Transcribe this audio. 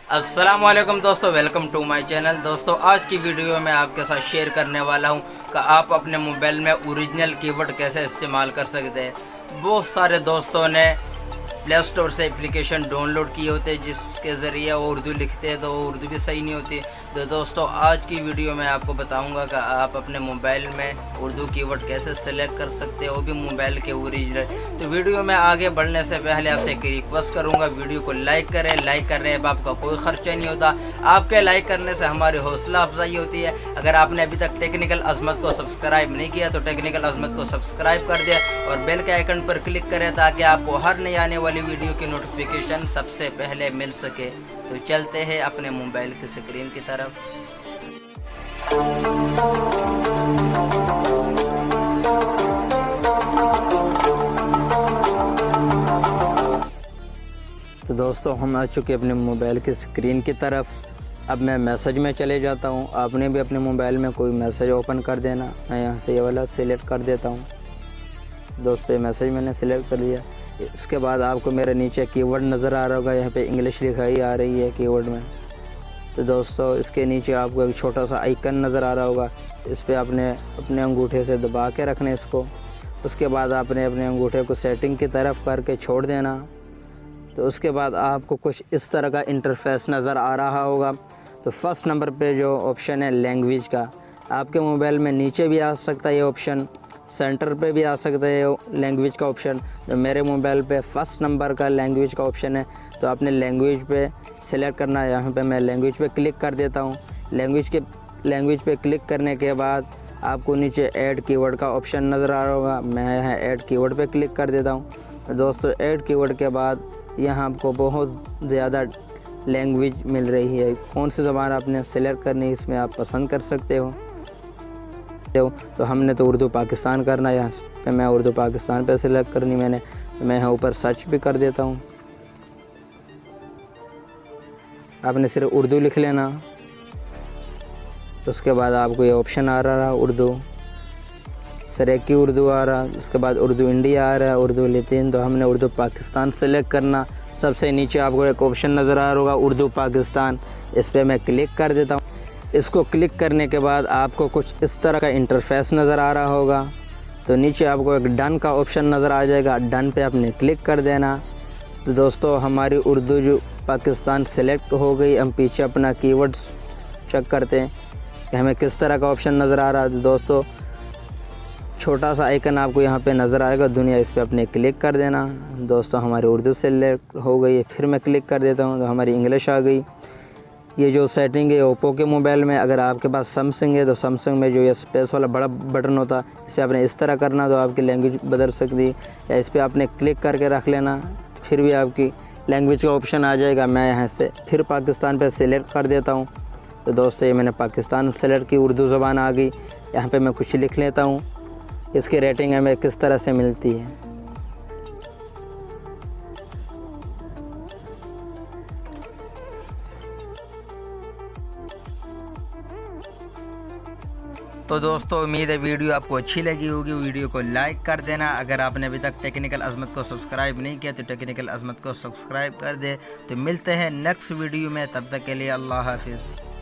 अस्सलामुअलैकुम दोस्तों, welcome to my channel. दोस्तों, आज की वीडियो में आपके साथ शेयर करने वाला हूं कि आप अपने मोबाइल में ओरिजिनल कीवर्ड कैसे इस्तेमाल कर सकते हैं। बहुत सारे दोस्तों ने प्ले स्टोर से एप्लीकेशन डाउनलोड किए होते हैं जिसके ज़रिए उर्दू लिखते हैं तो उर्दू भी सही नहीं होती। तो दोस्तों, आज की वीडियो में आपको बताऊंगा कि आप अपने मोबाइल में उर्दू कीवर्ड कैसे सेलेक्ट कर सकते हो, वो भी मोबाइल के ओरिजिनल। तो वीडियो में आगे बढ़ने से पहले आपसे एक रिक्वेस्ट करूंगा, वीडियो को लाइक करें। लाइक करने पर आपका कोई खर्चा नहीं होता, आपके लाइक करने से हमारी हौसला अफजाई होती है। अगर आपने अभी तक टेक्निकल अजमत को सब्सक्राइब नहीं किया तो टेक्निकल अजमत को सब्सक्राइब कर दिया और बेल के आइकन पर क्लिक करें ताकि आपको हर नई आने वाली वीडियो की नोटिफिकेशन सबसे पहले मिल सके। तो चलते हैं अपने मोबाइल की स्क्रीन की तरफ। तो दोस्तों, हम आ चुके अपने मोबाइल की स्क्रीन की तरफ। अब मैं मैसेज में चले जाता हूँ। आपने भी अपने मोबाइल में कोई मैसेज ओपन कर देना। मैं यहाँ से ये वाला सिलेक्ट कर देता हूँ। दोस्तों, ये मैसेज मैंने सिलेक्ट कर लिया। इसके बाद आपको मेरे नीचे कीवर्ड नज़र आ रहा होगा, यहाँ पे इंग्लिश लिखाई आ रही है कीवर्ड में। तो दोस्तों, इसके नीचे आपको एक छोटा सा आइकन नज़र आ रहा होगा, इस पर आपने अपने अंगूठे से दबा के रखना है इसको। उसके बाद आपने अपने अंगूठे को सेटिंग की तरफ करके छोड़ देना। तो उसके बाद आपको कुछ इस तरह का इंटरफेस नज़र आ रहा होगा। तो फर्स्ट नंबर पे जो ऑप्शन है लैंग्वेज का, आपके मोबाइल में नीचे भी आ सकता है ये ऑप्शन, सेंटर पे भी आ सकता है लैंग्वेज का ऑप्शन। तो मेरे मोबाइल पे फर्स्ट नंबर का लैंग्वेज का ऑप्शन है, तो आपने लैंग्वेज पे सिलेक्ट करना है। यहाँ पे मैं लैंग्वेज पे क्लिक कर देता हूँ। लैंग्वेज पे क्लिक करने के बाद आपको नीचे ऐड कीवर्ड का ऑप्शन नज़र आ रहा होगा। मैं यहाँ ऐड कीवर्ड पे क्लिक कर देता हूँ। दोस्तों, ऐड कीवर्ड के बाद यहाँ आपको बहुत ज़्यादा लैंग्वेज मिल रही है। कौन सी ज़बान आपने सेलेक्ट करनी है इसमें आप पसंद कर सकते हो। तो हमने तो उर्दू पाकिस्तान करना है, यहाँ पे मैं उर्दू पाकिस्तान पे सिलेक्ट करनी मैं यहाँ ऊपर सर्च भी कर देता हूँ। आपने सिर्फ उर्दू लिख लेना। उसके बाद आपको ये ऑप्शन आ रहा है उर्दू, सरेकी उर्दू आ रहा, उसके बाद उर्दू इंडिया आ रहा है, उर्दू लतीन। तो हमने उर्दू पाकिस्तान सेलेक्ट करना। सबसे नीचे आपको एक ऑप्शन नज़र आ रहा होगा उर्दू पाकिस्तान, इस पर मैं क्लिक कर देता हूँ। इसको क्लिक करने के बाद आपको कुछ इस तरह का इंटरफेस नज़र आ रहा होगा। तो नीचे आपको एक डन का ऑप्शन नज़र आ जाएगा, डन पे आपने क्लिक कर देना। तो दोस्तों, हमारी उर्दू जो पाकिस्तान सेलेक्ट हो गई। हम पीछे अपना कीवर्ड्स चेक करते हैं कि हमें किस तरह का ऑप्शन नज़र आ रहा है। तो दोस्तों, छोटा सा आइकन आपको यहाँ पे नज़र आएगा दुनिया, इस पर अपने क्लिक कर देना। दोस्तों, हमारी उर्दू सेलेक्ट हो गई है। फिर मैं क्लिक कर देता हूँ तो हमारी इंग्लिश आ गई। ये जो सेटिंग है ओप्पो के मोबाइल में, अगर आपके पास सैमसंग है तो सैमसंग में जो ये स्पेस वाला बड़ा बटन होता है, इस पर आपने इस तरह करना तो आपकी लैंग्वेज बदल सकती है, या इस पर आपने क्लिक करके रख लेना, फिर भी आपकी लैंग्वेज का ऑप्शन आ जाएगा। मैं यहाँ से फिर पाकिस्तान पे सिलेक्ट कर देता हूँ। तो दोस्तों, ये मैंने पाकिस्तान सेलेक्ट की, उर्दू ज़बान आ गई। यहाँ पर मैं कुछ लिख लेता हूँ, इसकी रेटिंग हमें किस तरह से मिलती है। तो दोस्तों, उम्मीद है वीडियो आपको अच्छी लगी होगी। वीडियो को लाइक कर देना। अगर आपने अभी तक टेक्निकल अजमत को सब्सक्राइब नहीं किया तो टेक्निकल अजमत को सब्सक्राइब कर दे। तो मिलते हैं नेक्स्ट वीडियो में, तब तक के लिए अल्लाह हाफिज़।